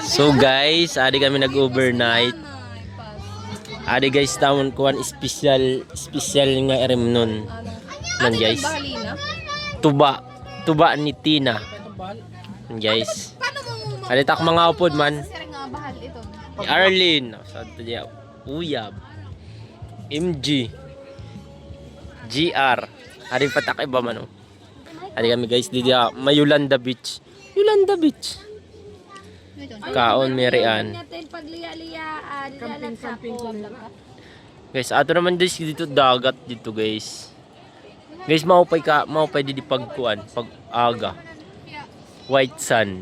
So guys, adi kami nag-overnight. Adi guys, tamon kuan special nga erem nun. Man guys. Tuba ni Tina. Man guys. Adi tak mga upod man. Ni Arlene, sa dia Uyab. MG. GR. Adi patak iba man oh. Adi kami guys di dia Mayulanda Beach. Yulanda Beach. Kaon Merian. Guys, ato naman guys dito dagat dito guys. Guys, maupay di pagkuan, pag aga. White sun.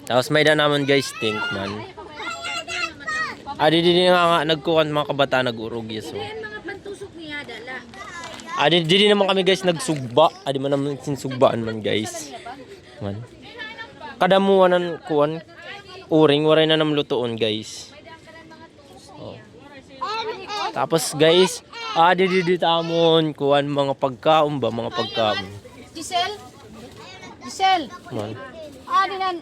Tapos may da naman guys tent man. Adi di nga nagkuan mga kabataan nag-urog yeso. Adi di naman kami guys nagsugba. Adi man naman sinsugbaan man guys. Man. Kadamuan ng kuan uring waray na namlutoon guys. Oh. Tapos guys, di tamon kuan mga pagkaon ba mga pagkaon. Giselle. Man.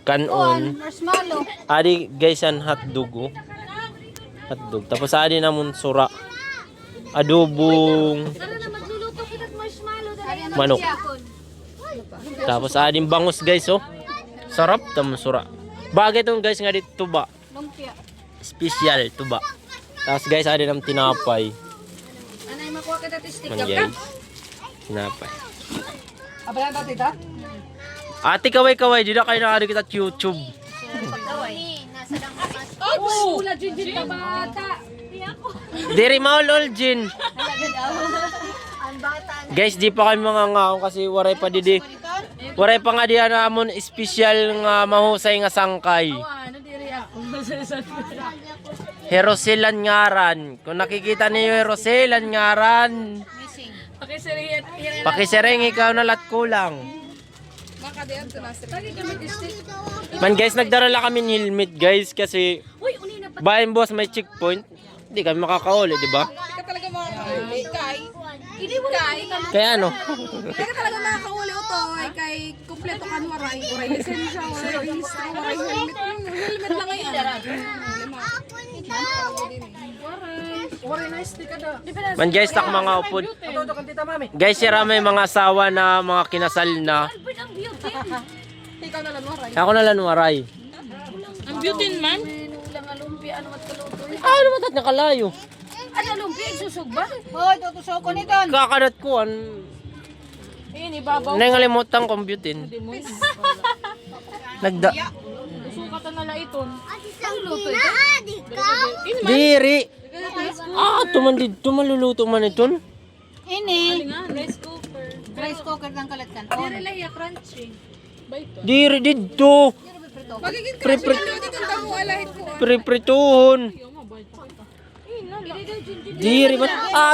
Kanon. Marshmallow. Adi guys an hotdog oh. Hotdog. Tapos adi namon sura. Adobong manok. Tapos ading bangus guys oh. Sarap tamo sura. Bagay tong guys nga dito tuba. Lumpia. Special tuba. Tapos guys adi nam tinapay. Anay makuha kita stick Man guys. Tinapay. Abala na tita? Ate kaway di na kayo nakari kita sa YouTube. Nasa lang mas. Oh, wala din ka bata. Diri maulol Jin. Ang bata. Guys, di pa kami mga ngaon kasi waray pa didi. Waray pa nga diyan amon special nga mahusay nga sangkay. Ano diri ako? Heroselan ngaran. Kung nakikita niyo Heroselan ngaran. Missing. Pakisereng ikaw na lat kulang. Baka diyan to nasa. Lagi kami stick. Man guys, nagdarala kami ng helmet guys kasi Uy, uni na pa. bayan boss may checkpoint. Hindi kami makakauli, di ba? Ka talaga makakahuli kay. Hindi mo kay. Kaya ano? Ka talaga makakahuli ito ay kay kumpleto kan waray. Waray lisensya, waray registro, waray helmet. Helmet lang ngayon. Waray na stick ka daw. Man guys, tak mga upod. Guys, sira may mga asawa na mga kinasal na. Ikaw na lang waray. Ako na lang waray. Ang beauty man. Ulang alumpia ano mat kaluto. Ano ba tat nakalayo? Ano alumpia igsusog ba? Hoy, tutusok ko nito. Kakadat ko an. Ayun ibabaw. Nangalimutan computin. Nagda. Sukatan na laiton. Ang luto ito. Diri. Tuman dito maluluto man iton. Ini. Rice cooker. Rice cooker ng kalatkan. Dere lang ya crunchy. Bayto. Diri dito. Magiging crush na luto dito mo alahit ko. Priprituhon. Diri man.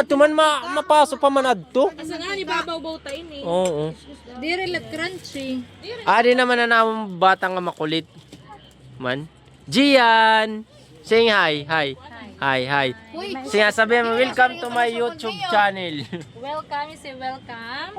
Tuman mapaso pa man adto. Asa nga ni babaw-baw ta ini. Oo. Dire lat crunchy. Di naman na namang bata nga makulit. Man. Gian. Sing hi. Hi. Uy, Sinasabi mo, welcome to my YouTube channel. Welcome, say welcome.